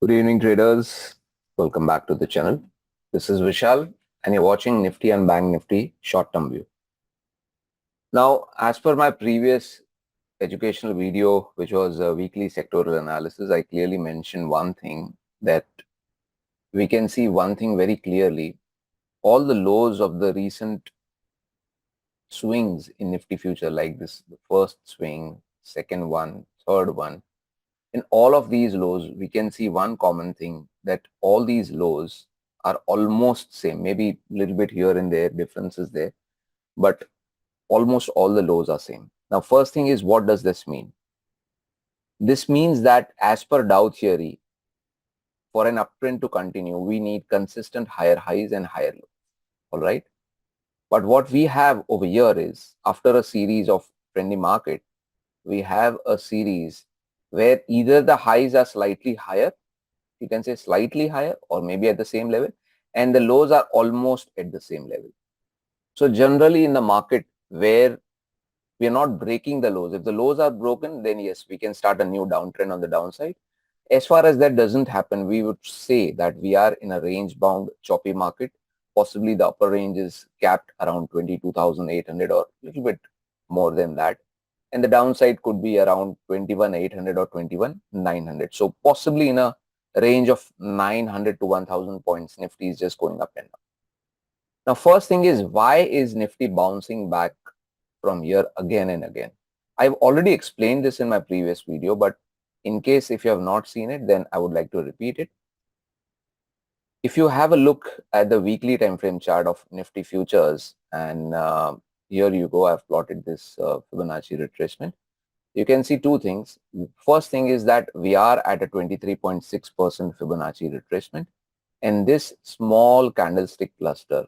Good evening, traders. Welcome back to the channel. This is Vishal, and you're watching Nifty and Banknifty short-term view. Now, as per my previous educational video, which was a weekly sectoral analysis, I clearly mentioned one thing that we can see one thing very clearly. All the lows of the recent swings in Nifty future, like this, the first swing, second one, third one, in all of these lows, we can see one common thing, that all these lows are almost same, maybe a little bit here and there, differences there, but almost all the lows are same. Now, first thing is, what does this mean? This means that as per Dow theory, for an uptrend to continue, we need consistent higher highs and higher lows. All right. But what we have over here is, after a series of trendy market, we have a series where either the highs are slightly higher, you can say slightly higher, or maybe at the same level, and the lows are almost at the same level. So generally in the market where we are not breaking the lows, if the lows are broken, then yes, we can start a new downtrend on the downside. As far as that doesn't happen, we would say that we are in a range bound choppy market. Possibly the upper range is capped around 22,800 or a little bit more than that, and the downside could be around 21,800 or 21,900. So possibly in a range of 900 to 1,000 points, Nifty is just going up and down. Now, first thing is, why is Nifty bouncing back from here again and again? I've already explained this in my previous video, but in case if you have not seen it, then I would like to repeat it. If you have a look at the weekly time frame chart of Nifty futures, and here you go, I've plotted this Fibonacci retracement. You can see two things. First thing is that we are at a 23.6% Fibonacci retracement, and this small candlestick cluster,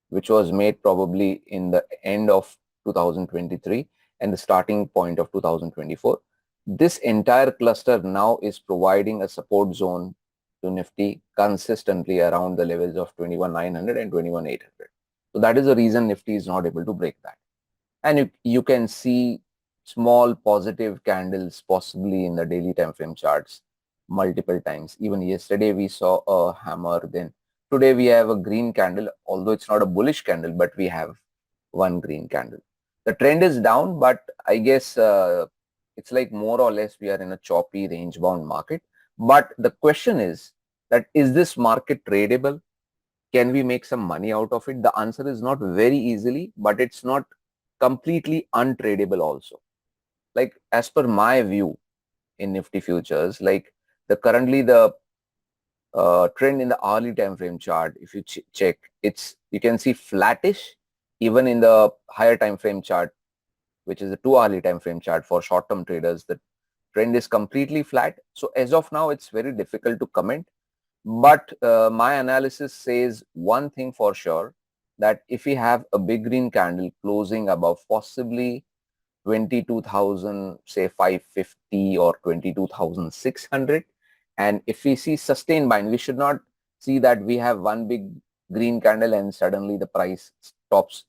which was made probably in the end of 2023 and the starting point of 2024, this entire cluster now is providing a support zone to Nifty consistently around the levels of 21,900 and 21,800. So that is the reason Nifty is not able to break that. And you can see small positive candles possibly in the daily time frame charts multiple times. Even yesterday we saw a hammer, then today we have a green candle, although it's not a bullish candle, but we have one green candle. The trend is down, but I guess it's like more or less we are in a choppy range bound market. But the question is that, is this market tradable? Can we make some money out of it? The answer is not very easily, but it's not completely untradable also. Like, as per my view in Nifty futures, like currently the trend in the hourly time frame chart, if you check, you can see flattish. Even in the higher time frame chart, which is the 2 hourly time frame chart for short-term traders, the trend is completely flat. So as of now, it's very difficult to comment. But my analysis says one thing for sure, that if we have a big green candle closing above possibly 22,000, say 550 or 22,600, and if we see sustained buying, we should not see that we have one big green candle and suddenly the price stops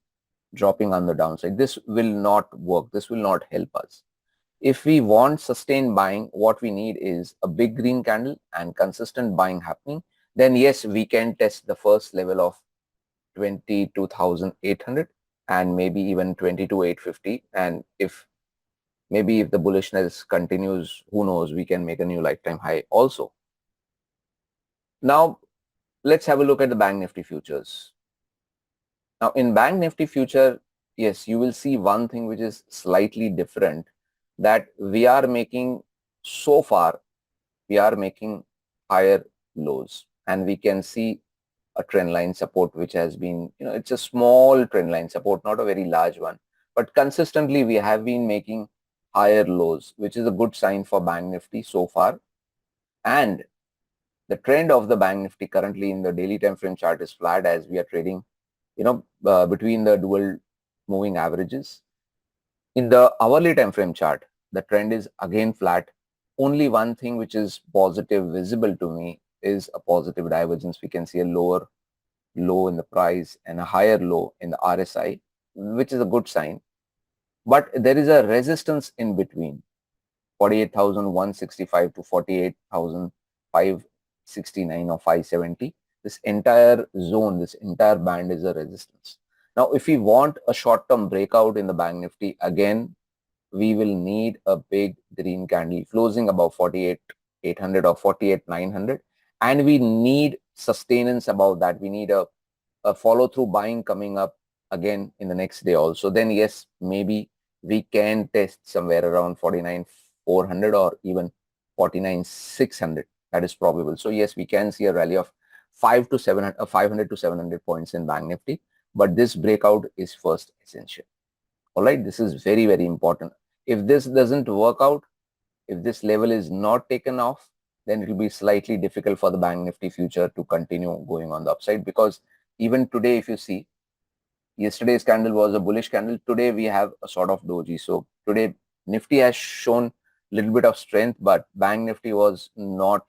dropping on the downside. This will not work. This will not help us. If we want sustained buying, what we need is a big green candle and consistent buying happening. Then yes, we can test the first level of 22,800 and maybe even 22,850. And if the bullishness continues, who knows, we can make a new lifetime high also. Now, let's have a look at the Bank Nifty futures. Now, in Bank Nifty future, yes, you will see one thing which is slightly different, that we are making, so far, we are making higher lows, and we can see a trend line support which has been, it's a small trend line support, not a very large one, but consistently we have been making higher lows, which is a good sign for Bank Nifty so far. And the trend of the Bank Nifty currently in the daily time frame chart is flat, as we are trading between the dual moving averages. In the hourly time frame chart, the trend is again flat. Only one thing which is positive visible to me is a positive divergence. We can see a lower low in the price and a higher low in the RSI, which is a good sign. But there is a resistance in between 48,165 to 48,500 569 or 570. This entire zone, this entire band is a resistance. Now, if we want a short-term breakout in the Bank Nifty, again, we will need a big green candle closing above 48,800 or 48,900, and we need sustenance above that. We need a follow-through buying coming up again in the next day also. Then yes, maybe we can test somewhere around 49,400 or even 49,600. That is probable. So yes, we can see a rally of 500 to 700 points in Bank Nifty, but this breakout is first essential. All right, this is very, very important. If this doesn't work out, if this level is not taken off, then it will be slightly difficult for the Bank Nifty future to continue going on the upside, because even today, if you see, yesterday's candle was a bullish candle. Today we have a sort of doji. So today Nifty has shown a little bit of strength, but Bank Nifty was not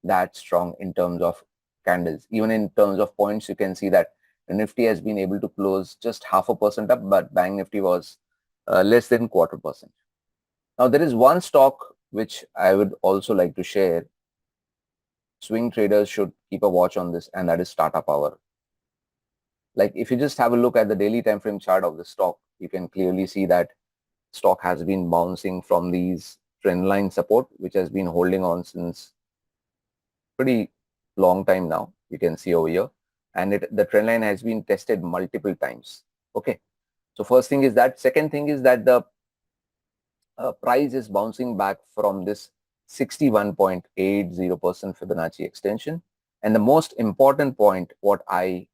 that strong in terms of candles. Even in terms of points, you can see that Nifty has been able to close just 0.5% up, but Bank Nifty was less than 0.25%. Now there is one stock which I would also like to share. Swing traders should keep a watch on this, and that is Tata Power. Like if you just have a look at the daily time frame chart of the stock, you can clearly see that stock has been bouncing from these trend line support, which has been holding on since pretty long time now. You can see over here, and the trend line has been tested multiple times. Okay, so first thing is that. Second thing is that the price is bouncing back from this 61.80% Fibonacci extension. And the most important point, what I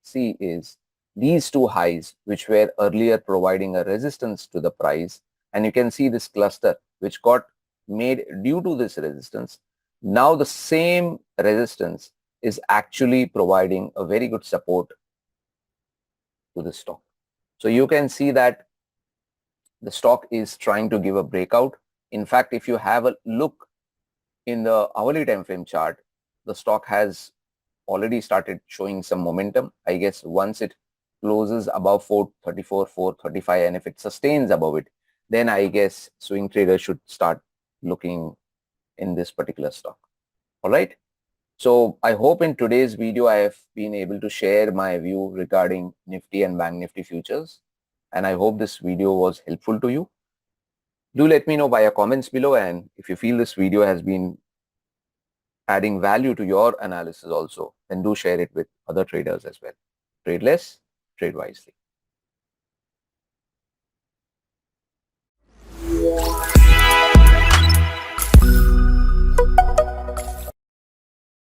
see is these two highs, which were earlier providing a resistance to the price. And you can see this cluster, which got made due to this resistance. Now the same resistance is actually providing a very good support to the stock. So you can see that the stock is trying to give a breakout. In fact, if you have a look in the hourly time frame chart, the stock has already started showing some momentum. I guess once it closes above 434, 435, and if it sustains above it, then I guess swing traders should start looking in this particular stock. All right. So I hope in today's video, I have been able to share my view regarding Nifty and Bank Nifty futures. And I hope this video was helpful to you. Do let me know via comments below, and if you feel this video has been adding value to your analysis also, then do share it with other traders as well. Trade less, trade wisely.